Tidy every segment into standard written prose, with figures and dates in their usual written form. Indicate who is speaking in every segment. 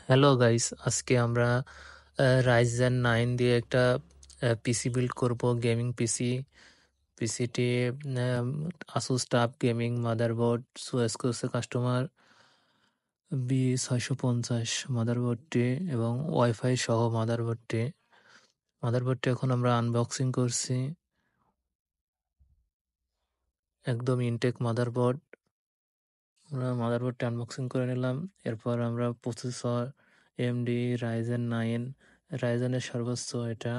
Speaker 1: Hello guys, আজকে আমরা Ryzen 9 দিয়ে একটা পিসি বিল্ড করব, গেমিং পিসি। পিসিটি আসুস টাফ গেমিং মাদারবোর্ড, সুয়েসকোসে কাস্টমার B650 মাদারবোর্ডটি এবং ওয়াইফাই সহ মাদারবোর্ডটি এখন আমরা আনবক্সিং করছি। একদম ইনটেক মাদারবোর্ড। আমরা মাদারবোর্ডটি আনবক্সিং করে নিলাম। এরপর আমরা প্রসেসর AMD রাইজেন 9, রাইজেনের সর্বোচ্চ এটা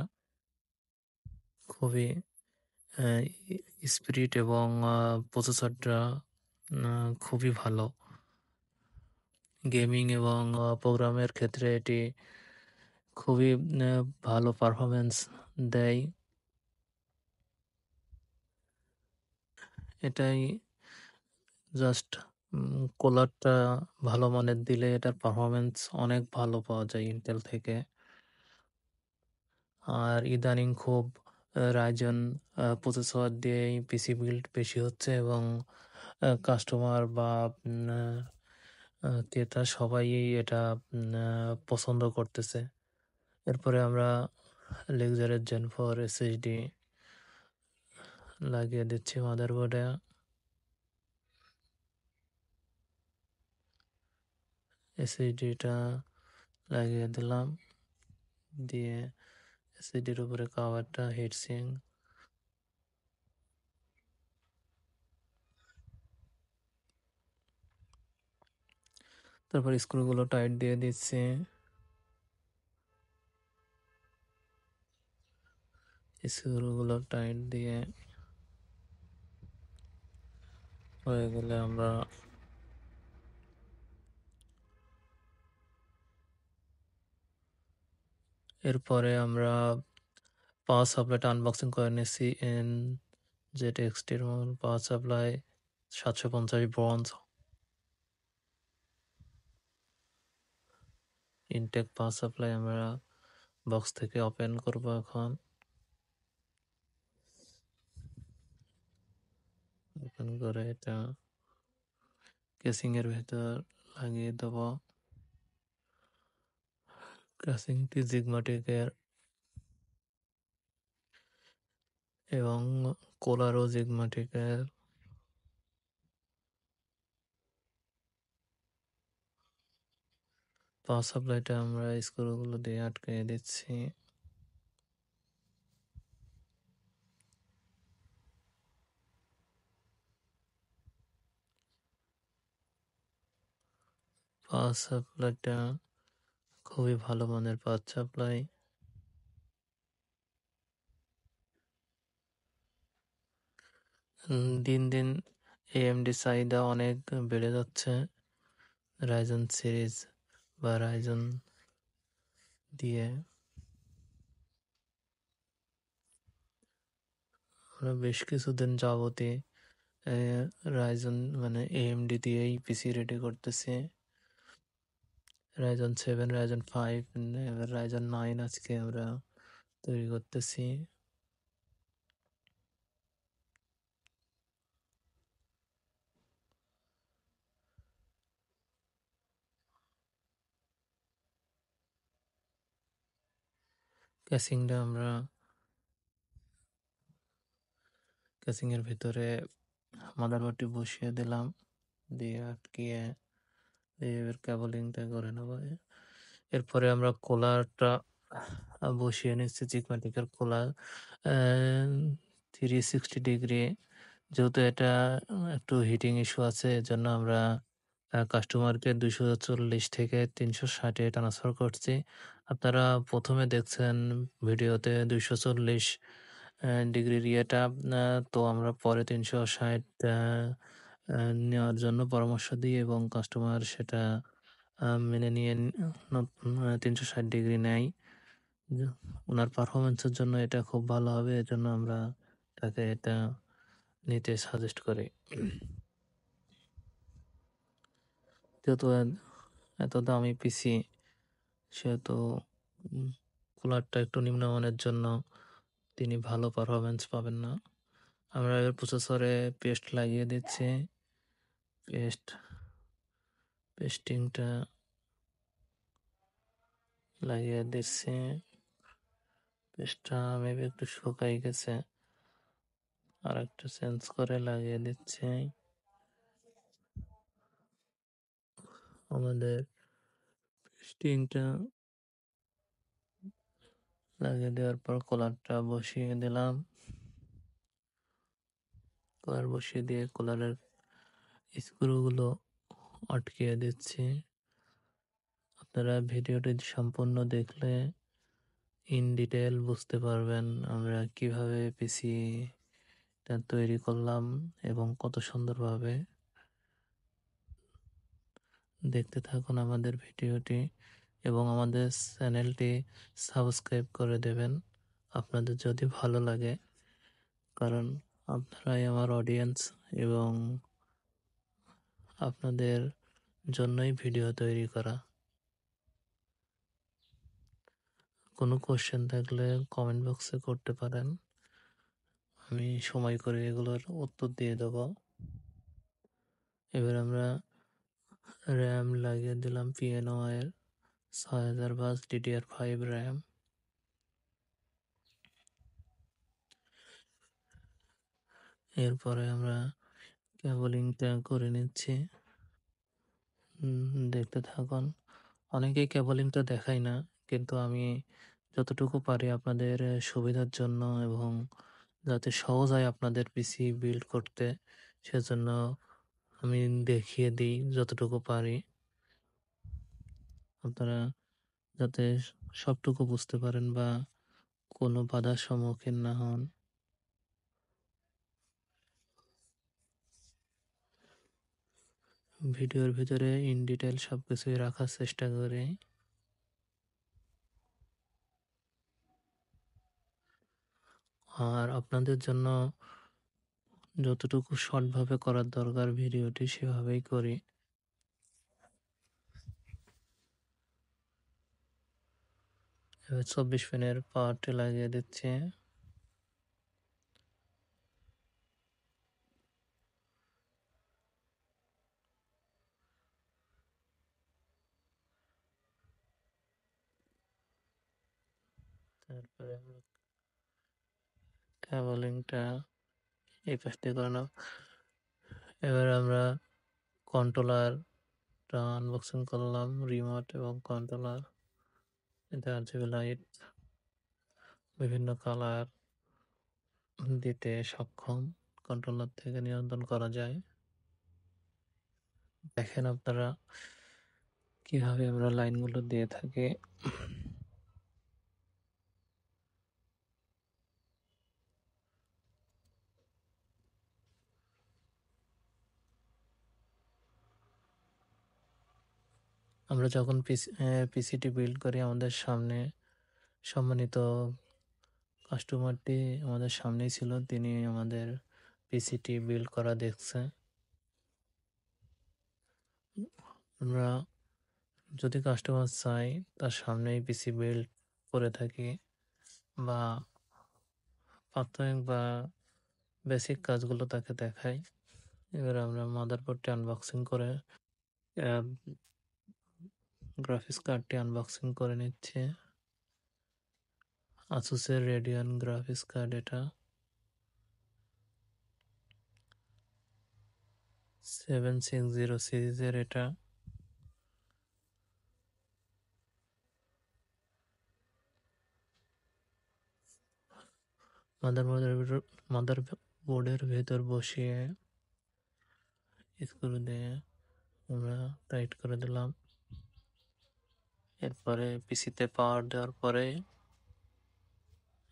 Speaker 1: খুবই স্পিরিট এবং প্রসেসরটা খুবই ভালো। গেমিং এবং প্রোগ্রামের ক্ষেত্রে এটি খুবই ভালো পারফরমেন্স দেয়। এটাই জাস্ট কুলারটা ভালো মানের দিলে এটার পারফরমেন্স অনেক ভালো পাওয়া যায় ইন্টেল থেকে। আর ইদানিং খুব রাইজন প্রসেসর দিয়েই পিসি বিল্ড বেশি হচ্ছে এবং কাস্টমার বা ক্রেতা সবাই এটা পছন্দ করতেছে। এরপরে আমরা লেক্সারের জেন 4 SSD লাগিয়ে দিচ্ছি মাদারবোর্ডে। SSDটা লাগিয়ে দিলাম, দিয়ে SSDর উপরে কভারটা, হিটসিং, তারপর স্ক্রুগুলো টাইট দিয়ে দিচ্ছি। স্ক্রুগুলো টাইট দিয়ে হয়ে গেলে আমরা এরপরে আমরা পাওয়ার সাপ্লাইটা আনবক্সিং করে নিচ্ছি। ZXT-র পাওয়ার সাপ্লাই 750 ব্রঞ্জ ইনটেক পাওয়ার সাপ্লাই আমরা বক্স থেকে ওপেন করব এখন। ওপেন করে এটা কেসিং এর ভেতর লাগিয়ে দেব। কেসিংটি জিগমাটিকের এবং কোলারও জিগমাটিকের। পাওয়ার সাপ্লাইটা আমরা স্ক্রুগুলো দিয়ে আটকে দিচ্ছি। পাওয়ার সাপ্লাইটা খুবই ভালো মানের পাওয়ার সাপ্লাই। দিন দিন AMD চাহিদা অনেক বেড়ে যাচ্ছে। রাইজন সিরিজ বা রাইজন দিয়ে আমরা বেশ কিছুদিন যাবতই রাইজন মানে AMD দিয়েই পিসি রেডি করতেছি। রাইজন 7, রাইজন 5, এবার রাইজন 9 আজকে আমরা তৈরি করতেছি। ক্যাসিংটা আমরা ক্যাসিং এর ভিতরে মাদারবোর্ডটি বসিয়ে দিলাম, দিয়ে আটকিয়ে এবার কেবলিংটা করে নেবো। এরপরে আমরা কোলারটা বসিয়ে নিচ্ছি, জিগম্যাটিকের কোলার 360 ডিগ্রি। যেহেতু এটা একটু হিটিং ইস্যু আছে, এজন্য আমরা কাস্টমারকে 240 থেকে 360-এ ট্রান্সফার করছি। আপনারা প্রথমে দেখছেন ভিডিওতে 240 ডিগ্রির ইয়েটা, তো আমরা পরে 360 নেওয়ার জন্য পরামর্শ দিই এবং কাস্টমার সেটা মেনে নিয়ে 360 ডিগ্রি নেয়। ওনার পারফরমেন্সের জন্য এটা খুব ভালো হবে, এজন্য আমরা তাকে এটা নিতে সাজেস্ট করি। যেহেতু এত দামি পিসি, সেহেতু কুলারটা একটু নিম্নমানের জন্য তিনি ভালো পারফরমেন্স পাবেন না। আমরা এর প্রসেসরে পেস্ট লাগিয়ে দিচ্ছি। পেস্টিংটা লাগিয়ে দিচ্ছি। পেজটা মেবি একটু শুকাই গেছে, আর একটু চেঞ্জ করে লাগিয়ে দিচ্ছি। আমাদের স্টিংটা লাগিয়ে দেওয়ার পর কলারটা বসিয়ে দিলাম। কলার বসিয়ে দিয়ে কলারের স্ক্রুগুলো আটকিয়ে দিচ্ছি। আপনারা ভিডিওটি সম্পূর্ণ দেখলে ইন ডিটেল বুঝতে পারবেন আমরা কিভাবে পিসিটা তৈরি করলাম এবং কত সুন্দরভাবে। দেখতে থাকুন আমাদের ভিডিওটি এবং আমাদের চ্যানেলটি সাবস্ক্রাইব করে দেবেন আপনাদের যদি ভালো লাগে, কারণ আপনারাই আমার অডিয়েন্স এবং আপনাদের জন্যই ভিডিও তৈরি করা। কোনো কোশ্চেন থাকলে কমেন্ট বক্সে করতে পারেন, আমি সময় করে এগুলোর উত্তর দিয়ে দেব। এবার আমরা র্যাম লাগিয়ে দিলাম পিএনও এর 6000 বাস DDR5 র্যাম। এরপরে আমরা কেবলিংটা করে নিচ্ছি। দেখতে থাকুন। অনেকেই কেবলিংটা দেখায় না, কিন্তু আমি যতটুকু পারি আপনাদের সুবিধার জন্য এবং যাতে সহজ হয় আপনাদের পিসি বিল্ড করতে, সেজন্য আমি দেখিয়ে দিই যতটুকু পারি। আপনারা যাতে সবটুকু বুঝতে পারেন বা কোনো বাধার সম্মুখীন না হন। ভিডিওর ভিতরে ইন ডিটেল সবকিছুই রাখার চেষ্টা করি। আর আপনাদের জন্য যতটুকু শর্টভাবে করার দরকার ভিডিওটি সেভাবেই করি। এবার 24 পিনের পাওয়ারটি লাগিয়ে দিচ্ছি। তারপরে আমরা কেবলিংটা এই পাশ দিয়ে করে নাও। এবার আমরা কন্ট্রোলারটা আনবক্সিং করলাম, রিমোট এবং কন্ট্রোলার। এতে RGB লাইট বিভিন্ন কালার দিতে সক্ষম, কন্ট্রোলার থেকে নিয়ন্ত্রণ করা যায়। দেখেন আপনারা কিভাবে আমরা লাইনগুলো দিয়ে থাকি। আমরা যখন পিসিটি বিল্ড করি, আমাদের সামনে সম্মানিত কাস্টমারটি আমাদের সামনেই ছিল, তিনি আমাদের পিসিটি বিল্ড করা দেখছে। আমরা যদি কাস্টমার চাই তার সামনেই পিসি বিল্ড করে থাকি বা প্রাথমিক বা বেসিক কাজগুলো তাকে দেখাই। এবার আমরা মাদারবোর্ডটি আনবক্সিং করে গ্রাফিক্স কার্ডটি আনবক্সিং করে নিচ্ছি। আসুসের রেডিয়ন গ্রাফিক্স কার্ড এটা 760 সিরিজের। এটা মাদারবোর্ডের ভেতর বসিয়ে স্ক্রু দিয়ে আমরা টাইট করে দিলাম। এরপরে পিসিতে পাওয়ার দেওয়ার পরে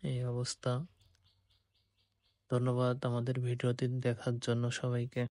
Speaker 1: এই অবস্থা। ধন্যবাদ আমাদের ভিডিওটি দেখার জন্য সবাইকে।